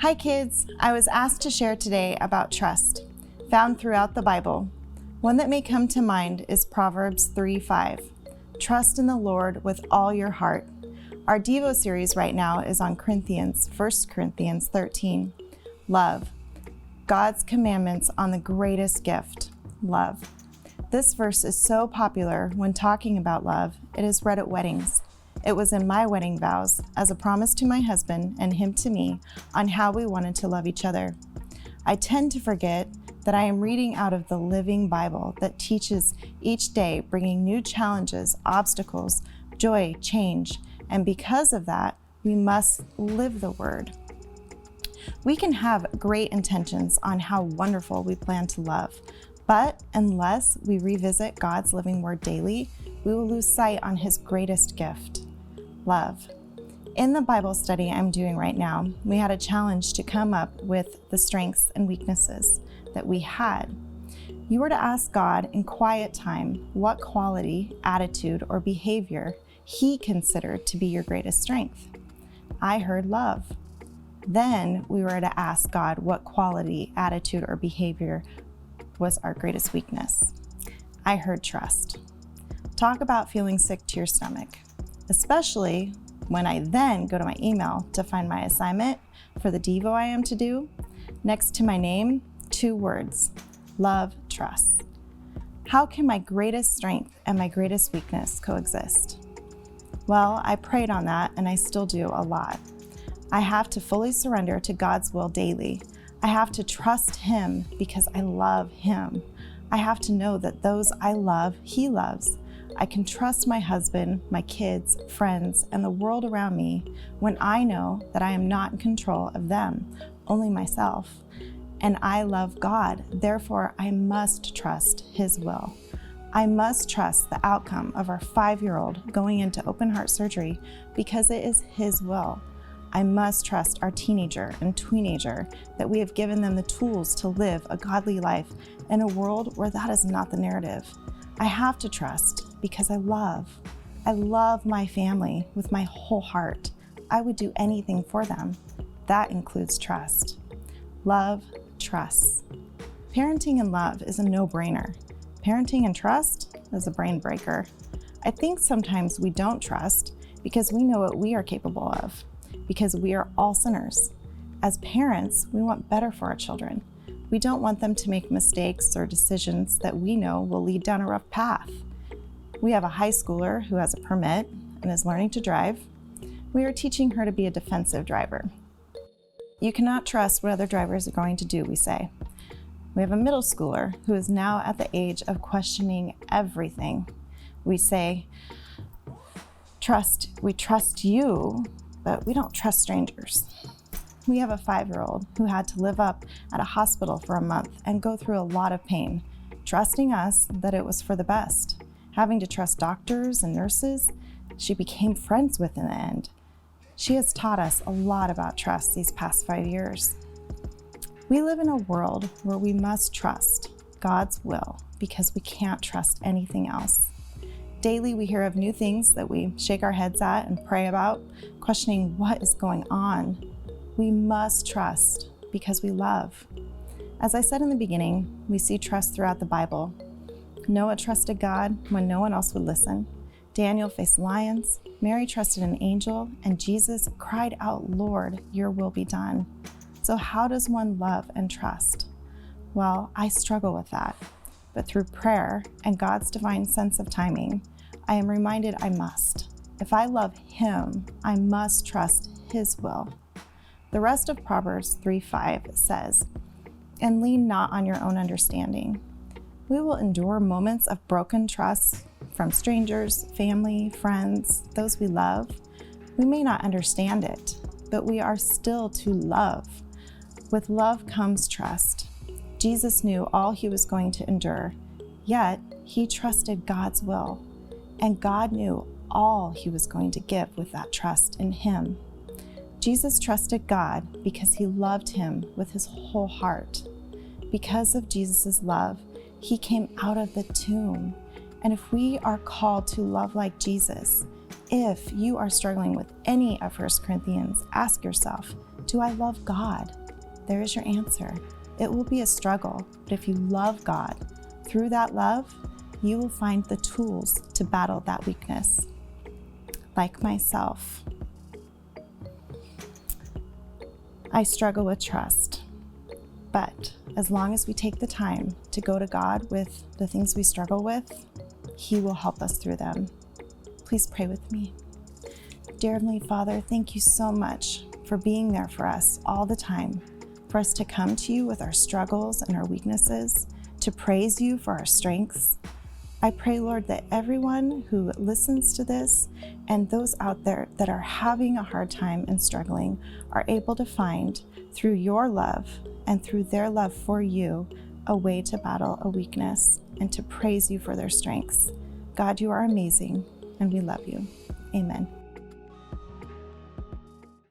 Hi kids, I was asked to share today about trust, found throughout the Bible. One that may come to mind is Proverbs 3:5. Trust in the Lord with all your heart. Our Devo series right now is on 1 Corinthians 13. Love. God's commandments on the greatest gift, love. This verse is so popular when talking about love, it is read at weddings. It was in my wedding vows as a promise to my husband and him to me on how we wanted to love each other. I tend to forget that I am reading out of the living Bible that teaches each day bringing new challenges, obstacles, joy, change, and because of that, we must live the word. We can have great intentions on how wonderful we plan to love, but unless we revisit God's living word daily, we will lose sight on his greatest gift, love. In the Bible study I'm doing right now, we had a challenge to come up with the strengths and weaknesses that we had. You were to ask God in quiet time what quality, attitude, or behavior he considered to be your greatest strength. I heard love. Then we were to ask God what quality, attitude, or behavior was our greatest weakness. I heard trust. Talk about feeling sick to your stomach, especially when I then go to my email to find my assignment for the Devo I am to do. Next to my name, 2 words, love, trust. How can my greatest strength and my greatest weakness coexist? Well, I prayed on that and I still do a lot. I have to fully surrender to God's will daily. I have to trust him because I love him. I have to know that those I love, he loves. I can trust my husband, my kids, friends, and the world around me when I know that I am not in control of them, only myself. And I love God, therefore I must trust his will. I must trust the outcome of our 5-year-old going into open heart surgery because it is his will. I must trust our teenager and teenager that we have given them the tools to live a godly life in a world where that is not the narrative. I have to trust because I love my family with my whole heart. I would do anything for them. That includes trust. Love, trust. Parenting and love is a no-brainer. Parenting and trust is a brain breaker. I think sometimes we don't trust because we know what we are capable of, because we are all sinners. As parents, we want better for our children. We don't want them to make mistakes or decisions that we know will lead down a rough path. We have a high schooler who has a permit and is learning to drive. We are teaching her to be a defensive driver. You cannot trust what other drivers are going to do, we say. We have a middle schooler who is now at the age of questioning everything. We say, we trust you, but we don't trust strangers. We have a 5-year-old who had to live up at a hospital for a month and go through a lot of pain, trusting us that it was for the best. Having to trust doctors and nurses, she became friends with in the end. She has taught us a lot about trust these past 5 years. We live in a world where we must trust God's will because we can't trust anything else. Daily, we hear of new things that we shake our heads at and pray about, questioning what is going on. We must trust because we love. As I said in the beginning, we see trust throughout the Bible. Noah trusted God when no one else would listen. Daniel faced lions. Mary trusted an angel, and Jesus cried out, "Lord, your will be done." So how does one love and trust? Well, I struggle with that. But through prayer and God's divine sense of timing, I am reminded I must. If I love him, I must trust his will. The rest of Proverbs 3:5 says, "And lean not on your own understanding." We will endure moments of broken trust from strangers, family, friends, those we love. We may not understand it, but we are still to love. With love comes trust. Jesus knew all he was going to endure, yet he trusted God's will, and God knew all he was going to give with that trust in him. Jesus trusted God because he loved him with his whole heart. Because of Jesus' love, he came out of the tomb. And if we are called to love like Jesus, if you are struggling with any of 1 Corinthians, ask yourself, do I love God? There is your answer. It will be a struggle, but if you love God, through that love, you will find the tools to battle that weakness. Like myself, I struggle with trust, but as long as we take the time to go to God with the things we struggle with, He will help us through them. Please pray with me. Dear Heavenly Father, thank you so much for being there for us all the time, for us to come to you with our struggles and our weaknesses, to praise you for our strengths. I pray, Lord, that everyone who listens to this and those out there that are having a hard time and struggling are able to find, through your love and through their love for you, a way to battle a weakness and to praise you for their strengths. God, you are amazing, and we love you. Amen.